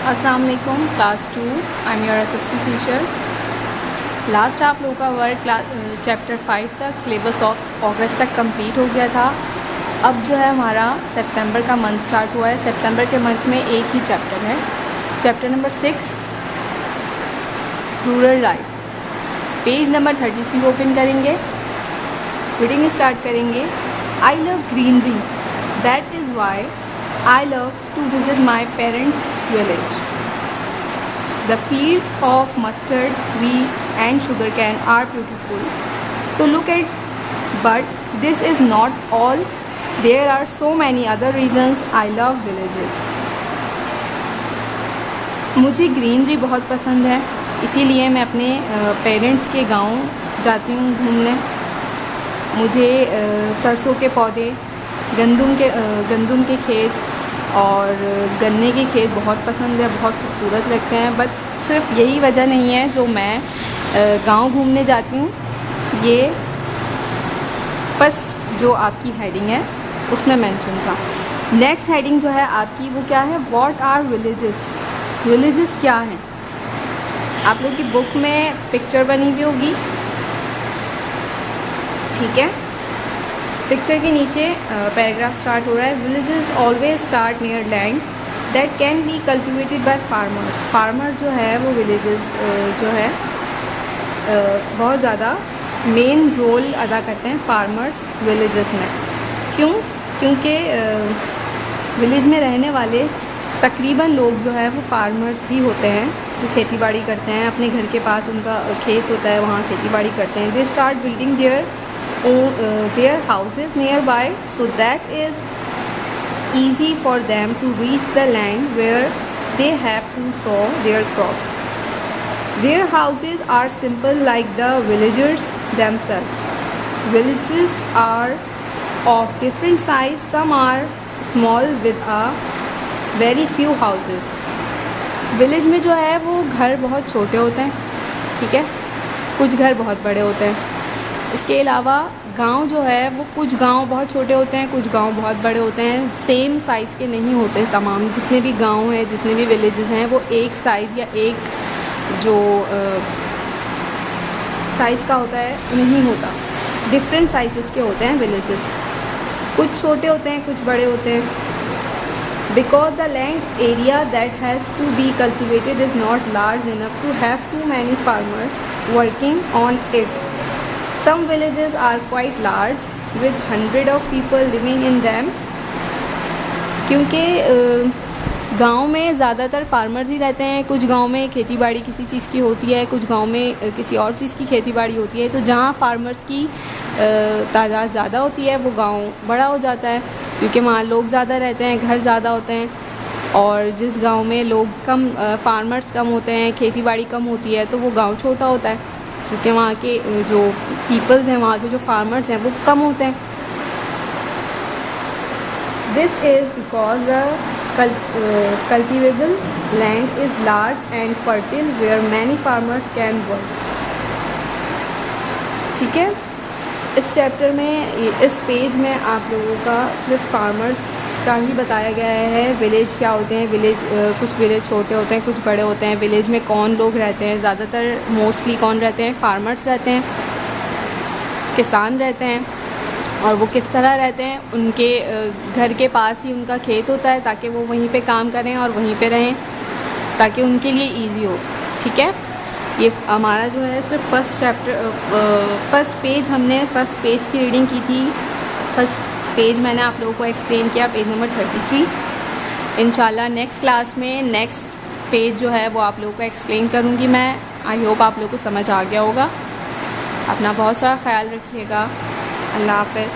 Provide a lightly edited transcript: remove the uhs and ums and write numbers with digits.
अस्सलाम वालेकुम class 2। I am your assistant teacher. Last आप लोगों का वर्क चैप्टर 5 तक सिलेबस ऑफ अगस्त तक कंप्लीट हो गया था। अब जो है हमारा सितंबर का मंथ स्टार्ट हुआ है। सितंबर के मंथ में एक ही चैप्टर है, chapter number 6 rural life. Page number 33 open करेंगे, रीडिंग स्टार्ट करेंगे। I love greenery, that is why I love to visit my parents' village. The fields of mustard, wheat and sugarcane are beautiful. So look at, but this is not all. There are so many other reasons I love villages. मुझे greenery बहुत पसंद है, इसीलिए मैं अपने parents के गांव जाती हूँ घूमने। मुझे सरसों के पौधे, गंदम के खेत और गन्ने के खेत बहुत पसंद है, बहुत खूबसूरत लगते हैं। बट सिर्फ यही वजह नहीं है जो मैं गांव घूमने जाती हूँ। ये फर्स्ट जो आपकी हेडिंग है उसमें मेंशन था। नेक्स्ट हेडिंग जो है आपकी वो क्या है, व्हाट आर विलेजेस। विलेजेस क्या हैं? आप लोग की बुक में पिक्चर बनी हुई होगी, ठीक है। पिक्चर के नीचे पैराग्राफ स्टार्ट हो रहा है। Villages always start near land that can be cultivated by farmers. Farmer जो है वो विलेजेस जो है बहुत ज़्यादा मेन रोल अदा करते हैं फार्मर्स विलेजेस में। क्यों? क्योंकि विलेज में रहने वाले तकरीबन लोग जो है वो फार्मर्स ही होते हैं, जो खेती बाड़ी करते हैं। अपने घर के पास उनका खेत होता है, वहाँ खेती बाड़ी करते हैं। They start building their houses nearby, so that is easy for them to reach the land where they have to sow their crops. Their houses are simple like the villagers themselves. Villages are of different size. Some are small with a very few houses. Village में जो है वो घर बहुत छोटे होते हैं, ठीक है, कुछ घर बहुत बड़े होते हैं। इसके अलावा गांव जो है वो कुछ गांव बहुत छोटे होते हैं, कुछ गांव बहुत बड़े होते हैं। सेम साइज़ के नहीं होते। तमाम जितने भी गांव हैं, जितने भी विलेजेस हैं, वो एक साइज़ या एक जो साइज़ का होता है नहीं होता। डिफरेंट साइज़ के होते हैं विलेजेस। कुछ छोटे होते हैं, कुछ बड़े होते हैं। Because the land area that has to be cultivated is not large enough to have too many farmers working on it. Some villages are quite large with hundred of people living in them. क्योंकि गांव में ज़्यादातर farmers ही रहते हैं। कुछ गांव में खेती बाड़ी किसी चीज़ की होती है, कुछ गांव में किसी और चीज़ की खेती बाड़ी होती है। तो जहाँ फार्मर्स की तादाद ज़्यादा होती है वो गांव बड़ा हो जाता है, क्योंकि वहाँ लोग ज़्यादा रहते हैं, घर ज़्यादा होते हैं। और जिस गांव में लोग कम, फार्मर्स कम होते हैं, खेती बाड़ी कम होती है, तो वो गाँव छोटा होता है, क्योंकि वहाँ के जो पीपल्स हैं, वहाँ के जो फार्मर्स हैं वो कम होते हैं। This is because the cultivable land is large and fertile where many farmers can work, ठीक है। इस चैप्टर में, इस पेज में आप लोगों का सिर्फ फार्मर्स का ही बताया गया है। विलेज क्या होते हैं, विलेज कुछ विलेज छोटे होते हैं, कुछ बड़े होते हैं। विलेज में कौन लोग रहते हैं, ज़्यादातर मोस्टली कौन रहते हैं, फार्मर्स रहते हैं, किसान रहते हैं। और वो किस तरह रहते हैं, उनके घर के पास ही उनका खेत होता है, ताकि वो वहीं पे काम करें और वहीं पे रहें, ताकि उनके लिए ईजी हो, ठीक है। ये हमारा जो है सिर्फ फर्स्ट पेज, हमने फर्स्ट पेज की रीडिंग की थी। फर्स्ट पेज मैंने आप लोगों को एक्सप्लेन किया, पेज नंबर 33। इंशाल्लाह नेक्स्ट क्लास में नेक्स्ट पेज जो है वो आप लोगों को एक्सप्लेन करूँगी मैं। आई होप आप लोगों को समझ आ गया होगा। अपना बहुत सारा ख्याल रखिएगा। अल्लाह हाफ़िज़।